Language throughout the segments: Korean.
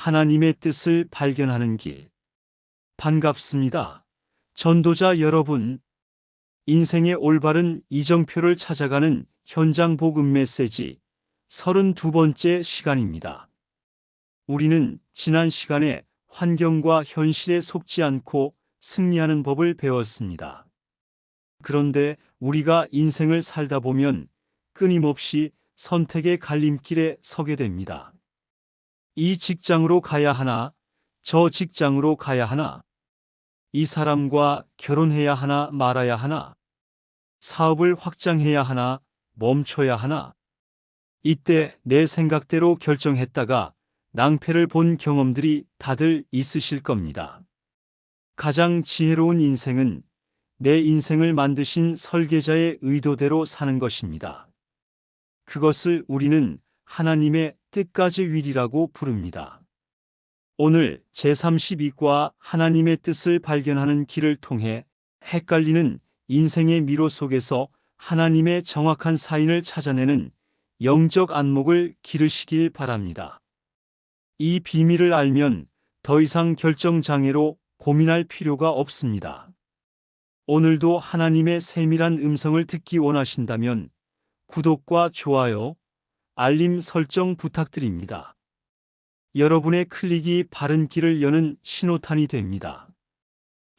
하나님의 뜻을 발견하는 길. 반갑습니다. 전도자 여러분. 인생의 올바른 이정표를 찾아가는 현장 복음 메시지 32번째 시간입니다. 우리는 지난 시간에 환경과 현실에 속지 않고 승리하는 법을 배웠습니다. 그런데 우리가 인생을 살다 보면 끊임없이 선택의 갈림길에 서게 됩니다. 이 직장으로 가야 하나, 저 직장으로 가야 하나, 이 사람과 결혼해야 하나 말아야 하나, 사업을 확장해야 하나 멈춰야 하나. 이때 내 생각대로 결정했다가 낭패를 본 경험들이 다들 있으실 겁니다. 가장 지혜로운 인생은 내 인생을 만드신 설계자의 의도대로 사는 것입니다. 그것을 우리는 하나님의 뜻까지 윌이라고 부릅니다. 오늘 제32과 하나님의 뜻을 발견하는 길을 통해 헷갈리는 인생의 미로 속에서 하나님의 정확한 사인을 찾아내는 영적 안목을 기르시길 바랍니다. 이 비밀을 알면 더 이상 결정장애로 고민할 필요가 없습니다. 오늘도 하나님의 세밀한 음성을 듣기 원하신다면 구독과 좋아요, 알림 설정 부탁드립니다. 여러분의 클릭이 바른 길을 여는 신호탄이 됩니다.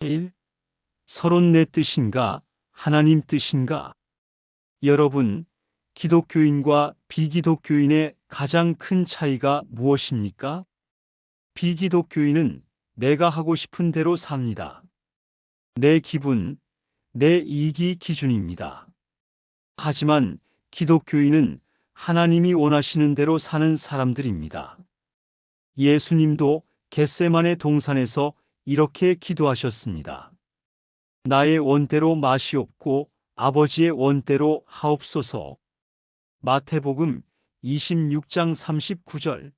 1. 서론 내 뜻인가, 하나님 뜻인가? 여러분, 기독교인과 비기독교인의 가장 큰 차이가 무엇입니까? 비기독교인은 내가 하고 싶은 대로 삽니다. 내 기분, 내 이익이 기준입니다. 하지만 기독교인은 하나님이 원하시는 대로 사는 사람들입니다. 예수님도 겟세마네 동산에서 이렇게 기도하셨습니다. 나의 원대로 마시옵고 아버지의 원대로 하옵소서. 마태복음 26장 39절.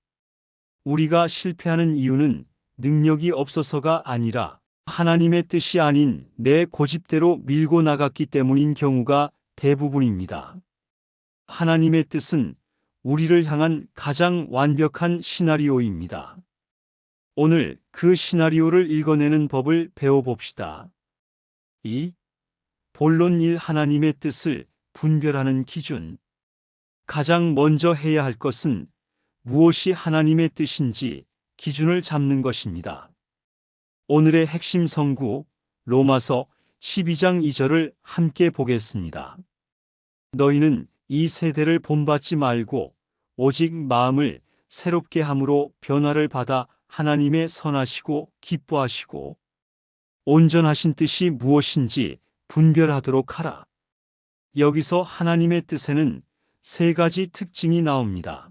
우리가 실패하는 이유는 능력이 없어서가 아니라 하나님의 뜻이 아닌 내 고집대로 밀고 나갔기 때문인 경우가 대부분입니다. 하나님의 뜻은 우리를 향한 가장 완벽한 시나리오입니다. 오늘 그 시나리오를 읽어내는 법을 배워봅시다. 2. 본론 1. 하나님의 뜻을 분별하는 기준. 가장 먼저 해야 할 것은 무엇이 하나님의 뜻인지 기준을 잡는 것입니다. 오늘의 핵심 성구 로마서 12장 2절을 함께 보겠습니다. 너희는 이 세대를 본받지 말고 오직 마음을 새롭게 함으로 변화를 받아 하나님의 선하시고 기뻐하시고 온전하신 뜻이 무엇인지 분별하도록 하라. 여기서 하나님의 뜻에는 세 가지 특징이 나옵니다.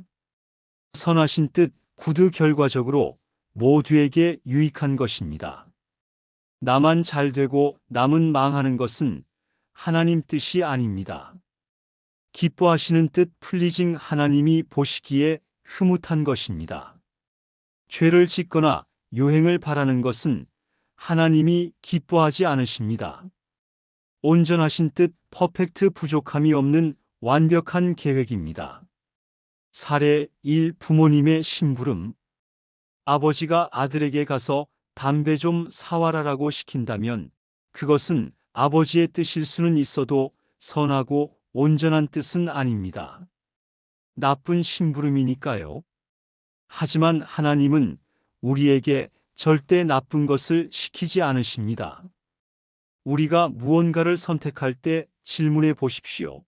선하신 뜻, 구두 결과적으로 모두에게 유익한 것입니다. 나만 잘 되고 남은 망하는 것은 하나님 뜻이 아닙니다. 기뻐하시는 뜻, 플리징, 하나님이 보시기에 흐뭇한 것입니다. 죄를 짓거나 요행을 바라는 것은 하나님이 기뻐하지 않으십니다. 온전하신 뜻, 퍼펙트, 부족함이 없는 완벽한 계획입니다. 사례 1. 부모님의 심부름. 아버지가 아들에게 가서 담배 좀 사와라라고 시킨다면 그것은 아버지의 뜻일 수는 있어도 선하고 온전한 뜻은 아닙니다. 나쁜 심부름이니까요. 하지만 하나님은 우리에게 절대 나쁜 것을 시키지 않으십니다. 우리가 무언가를 선택할 때 질문해 보십시오.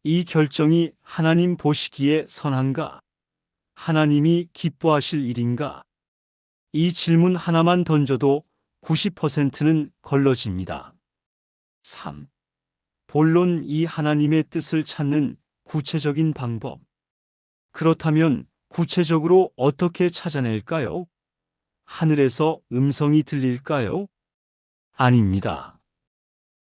이 결정이 하나님 보시기에 선한가? 하나님이 기뻐하실 일인가? 이 질문 하나만 던져도 90%는 걸러집니다. 3. 본론 2. 하나님의 뜻을 찾는 구체적인 방법. 그렇다면 구체적으로 어떻게 찾아낼까요? 하늘에서 음성이 들릴까요? 아닙니다.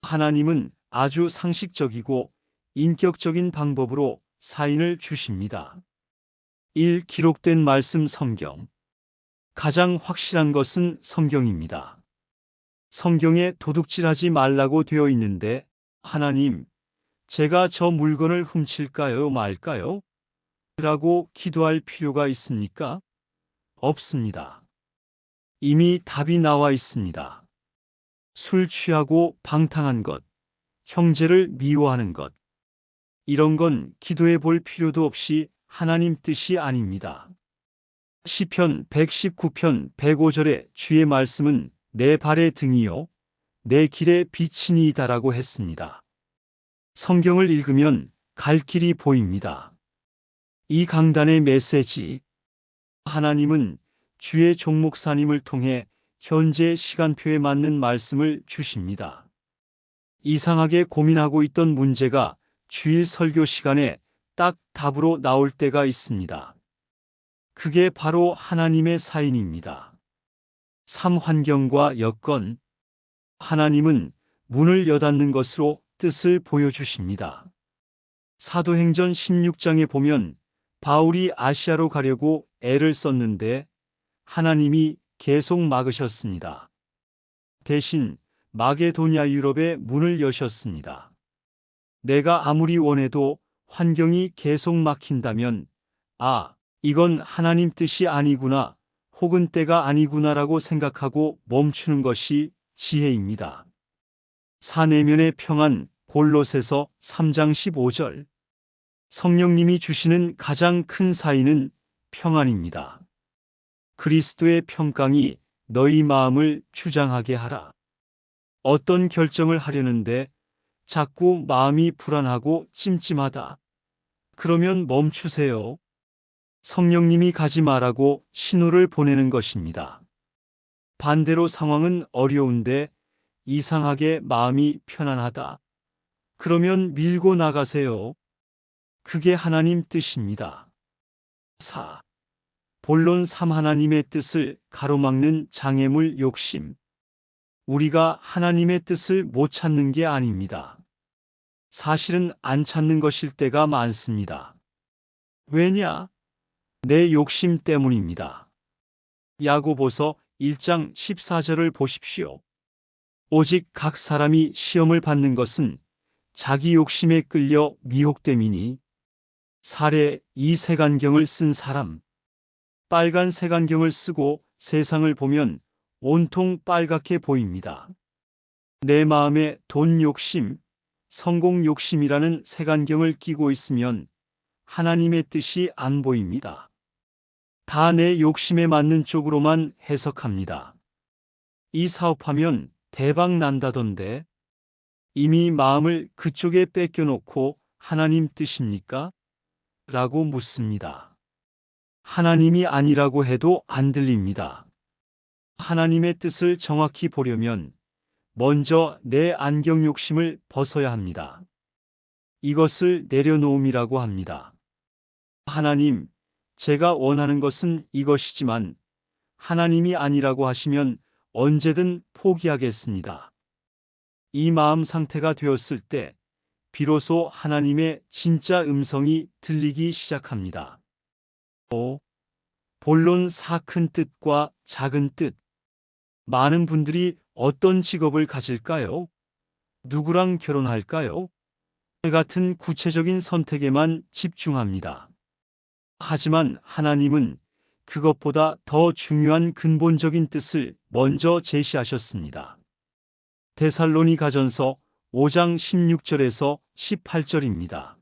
하나님은 아주 상식적이고 인격적인 방법으로 사인을 주십니다. 1. 기록된 말씀 성경. 가장 확실한 것은 성경입니다. 성경에 도둑질하지 말라고 되어 있는데 하나님, 제가 저 물건을 훔칠까요 말까요? 라고 기도할 필요가 있습니까? 없습니다. 이미 답이 나와 있습니다. 술 취하고 방탕한 것, 형제를 미워하는 것, 이런 건 기도해 볼 필요도 없이 하나님 뜻이 아닙니다. 시편 119편 105절에 주의 말씀은 내 발의 등이요 내 길의 빛이니이다라고 했습니다. 성경을 읽으면 갈 길이 보입니다. 이 강단의 메시지, 하나님은 주의 종목사님을 통해 현재 시간표에 맞는 말씀을 주십니다. 이상하게 고민하고 있던 문제가 주일 설교 시간에 딱 답으로 나올 때가 있습니다. 그게 바로 하나님의 사인입니다. 삶 환경과 여건, 하나님은 문을 여닫는 것으로 뜻을 보여주십니다. 사도행전 16장에 보면 바울이 아시아로 가려고 애를 썼는데 하나님이 계속 막으셨습니다. 대신 마게도냐 유럽의 문을 여셨습니다. 내가 아무리 원해도 환경이 계속 막힌다면 이건 하나님 뜻이 아니구나 혹은 때가 아니구나라고 생각하고 멈추는 것이 지혜입니다. 사내면의 평안 골로새서 3장 15절. 성령님이 주시는 가장 큰 사인은 평안입니다. 그리스도의 평강이 너희 마음을 주장하게 하라. 어떤 결정을 하려는데 자꾸 마음이 불안하고 찜찜하다. 그러면 멈추세요. 성령님이 가지 말라고 신호를 보내는 것입니다. 반대로 상황은 어려운데 이상하게 마음이 편안하다. 그러면 밀고 나가세요. 그게 하나님 뜻입니다. 4. 본론 3. 하나님의 뜻을 가로막는 장애물 욕심. 우리가 하나님의 뜻을 못 찾는 게 아닙니다. 사실은 안 찾는 것일 때가 많습니다. 왜냐? 내 욕심 때문입니다. 야고보서 1장 14절을 보십시오. 오직 각 사람이 시험을 받는 것은 자기 욕심에 끌려 미혹됨이니 사례 이 색안경을 쓴 사람. 빨간 색안경을 쓰고 세상을 보면 온통 빨갛게 보입니다. 내 마음에 돈 욕심, 성공 욕심이라는 색안경을 끼고 있으면 하나님의 뜻이 안 보입니다. 다 내 욕심에 맞는 쪽으로만 해석합니다. 이 사업하면 대박 난다던데 이미 마음을 그쪽에 뺏겨놓고 하나님 뜻입니까? 라고 묻습니다. 하나님이 아니라고 해도 안 들립니다. 하나님의 뜻을 정확히 보려면 먼저 내 안경 욕심을 벗어야 합니다. 이것을 내려놓음이라고 합니다. 하나님, 제가 원하는 것은 이것이지만 하나님이 아니라고 하시면 언제든 포기하겠습니다. 이 마음 상태가 되었을 때 비로소 하나님의 진짜 음성이 들리기 시작합니다. 5. 본론 4. 큰 뜻과 작은 뜻. 많은 분들이 어떤 직업을 가질까요? 누구랑 결혼할까요? 같은 구체적인 선택에만 집중합니다. 하지만 하나님은 그것보다 더 중요한 근본적인 뜻을 먼저 제시하셨습니다. 데살로니가전서 5장 16절에서 18절입니다.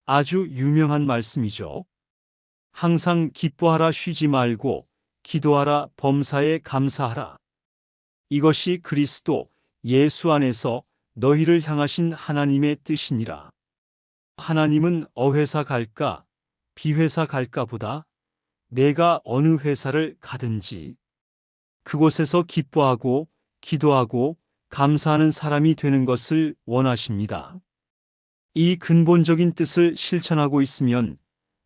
아주 유명한 말씀이죠. 항상 기뻐하라 쉬지 말고 기도하라 범사에 감사하라. 이것이 그리스도 예수 안에서 너희를 향하신 하나님의 뜻이니라. 하나님은 어회사 갈까 비회사 갈까 보다 내가 어느 회사를 가든지 그곳에서 기뻐하고 기도하고 감사하는 사람이 되는 것을 원하십니다. 이 근본적인 뜻을 실천하고 있으면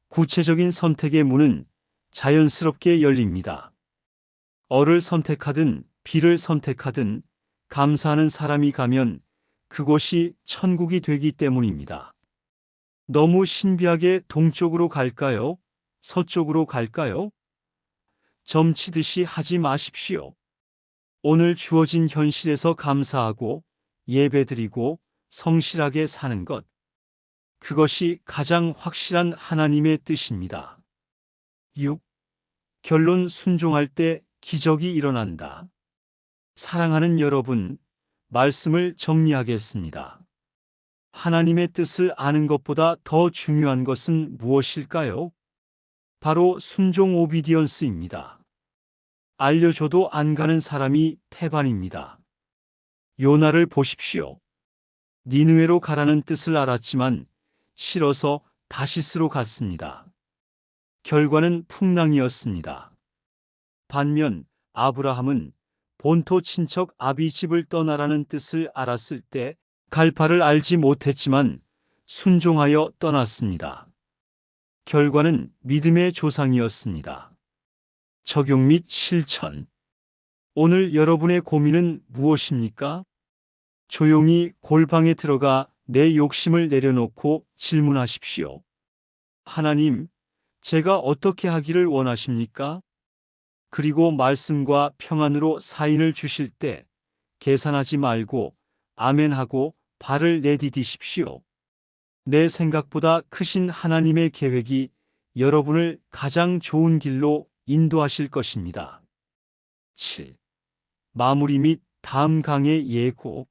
구체적인 선택의 문은 자연스럽게 열립니다. 어를 선택하든 비를 선택하든 감사하는 사람이 가면 그곳이 천국이 되기 때문입니다. 너무 신비하게 동쪽으로 갈까요? 서쪽으로 갈까요? 점치듯이 하지 마십시오. 오늘 주어진 현실에서 감사하고 예배드리고 성실하게 사는 것. 그것이 가장 확실한 하나님의 뜻입니다. 6. 결론 순종할 때 기적이 일어난다. 사랑하는 여러분, 말씀을 정리하겠습니다. 하나님의 뜻을 아는 것보다 더 중요한 것은 무엇일까요? 바로 순종 오비디언스입니다. 알려줘도 안 가는 사람이 태반입니다. 요나를 보십시오. 니느웨로 가라는 뜻을 알았지만 싫어서 다시스로 갔습니다. 결과는 풍랑이었습니다. 반면 아브라함은 본토 친척 아비 집을 떠나라는 뜻을 알았을 때 갈파를 알지 못했지만 순종하여 떠났습니다. 결과는 믿음의 조상이었습니다. 적용 및 실천. 오늘 여러분의 고민은 무엇입니까? 조용히 골방에 들어가 내 욕심을 내려놓고 질문하십시오. 하나님, 제가 어떻게 하기를 원하십니까? 그리고 말씀과 평안으로 사인을 주실 때 계산하지 말고 아멘하고 발을 내디디십시오. 내 생각보다 크신 하나님의 계획이 여러분을 가장 좋은 길로 인도하실 것입니다. 7. 마무리 및 다음 강의 예고.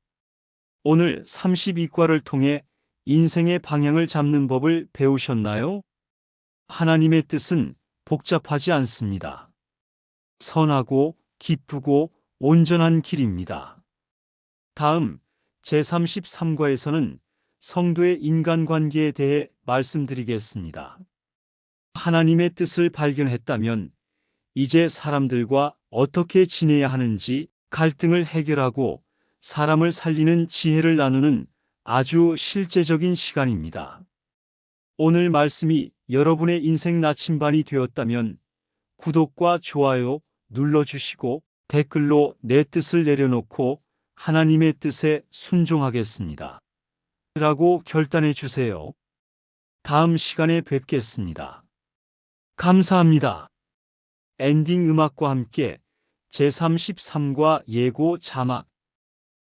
오늘 32과를 통해 인생의 방향을 잡는 법을 배우셨나요? 하나님의 뜻은 복잡하지 않습니다. 선하고 기쁘고 온전한 길입니다. 다음 제33과에서는 성도의 인간관계에 대해 말씀드리겠습니다. 하나님의 뜻을 발견했다면 이제 사람들과 어떻게 지내야 하는지 갈등을 해결하고 사람을 살리는 지혜를 나누는 아주 실제적인 시간입니다. 오늘 말씀이 여러분의 인생 나침반이 되었다면 구독과 좋아요 눌러주시고 댓글로 내 뜻을 내려놓고 하나님의 뜻에 순종하겠습니다. 라고 결단해 주세요. 다음 시간에 뵙겠습니다. 감사합니다. 엔딩 음악과 함께 제33과 예고 자막